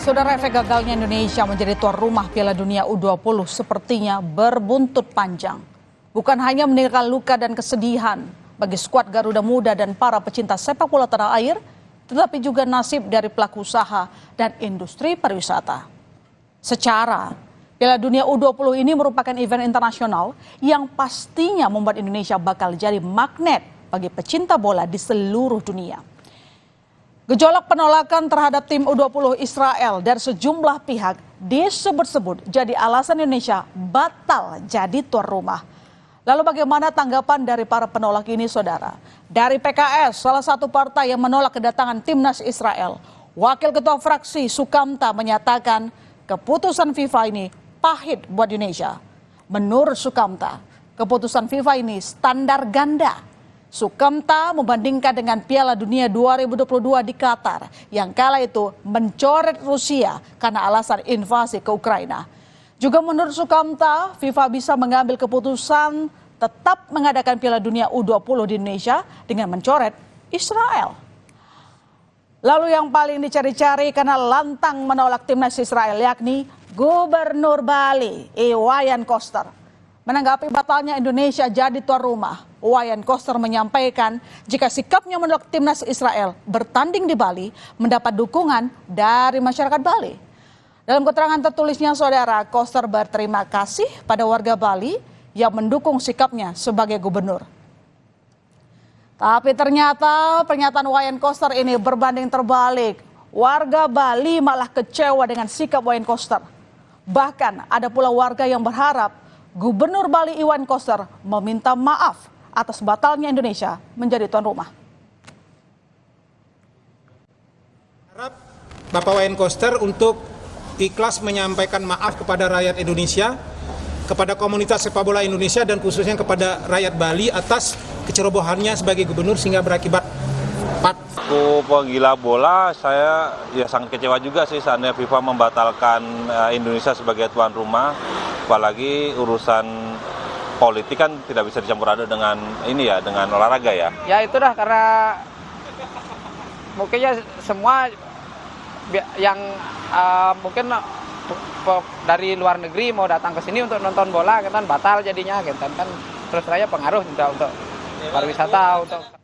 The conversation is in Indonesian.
Saudara, efek gagalnya Indonesia menjadi tuan rumah Piala Dunia U20 sepertinya berbuntut panjang. Bukan hanya meninggalkan luka dan kesedihan bagi skuad Garuda Muda dan para pecinta sepak bola tanah air, tetapi juga nasib dari pelaku usaha dan industri pariwisata. Secara, Piala Dunia U20 ini merupakan event internasional yang pastinya membuat Indonesia bakal jadi magnet bagi pecinta bola di seluruh dunia. Gejolak penolakan terhadap tim U20 Israel dari sejumlah pihak disebut-sebut jadi alasan Indonesia batal jadi tuan rumah. Lalu bagaimana tanggapan dari para penolak ini, saudara? Dari PKS, salah satu partai yang menolak kedatangan timnas Israel, Wakil Ketua Fraksi Sukamta menyatakan keputusan FIFA ini pahit buat Indonesia. Menurut Sukamta, keputusan FIFA ini standar ganda. Sukamta membandingkan dengan Piala Dunia 2022 di Qatar yang kala itu mencoret Rusia karena alasan invasi ke Ukraina. Juga menurut Sukamta, FIFA bisa mengambil keputusan tetap mengadakan Piala Dunia U20 di Indonesia dengan mencoret Israel. Lalu yang paling dicari-cari karena lantang menolak timnas Israel yakni Gubernur Bali, Iwayan Koster. Menanggapi batalnya Indonesia jadi tuan rumah, Iwayan Koster menyampaikan jika sikapnya menolak timnas Israel bertanding di Bali mendapat dukungan dari masyarakat Bali. Dalam keterangan tertulisnya, saudara, Koster berterima kasih pada warga Bali yang mendukung sikapnya sebagai gubernur. Tapi ternyata pernyataan Iwayan Koster ini berbanding terbalik. Warga Bali malah kecewa dengan sikap Iwayan Koster. Bahkan ada pula warga yang berharap Gubernur Bali Iwayan Koster meminta maaf atas batalnya Indonesia menjadi tuan rumah. Harap Bapak Iwayan Koster untuk ikhlas menyampaikan maaf kepada rakyat Indonesia, kepada komunitas sepak bola Indonesia dan khususnya kepada rakyat Bali atas kecerobohannya sebagai gubernur sehingga berakibat Aku penggila bola, saya sangat kecewa juga sih seandainya FIFA membatalkan Indonesia sebagai tuan rumah. Apalagi urusan politik kan tidak bisa dicampur aduk dengan dengan olahraga ya. Ya itu dah karena mungkinnya semua yang mungkin dari luar negeri mau datang ke sini untuk nonton bola kan batal jadinya kan terus saya pengaruh juga untuk pariwisata untuk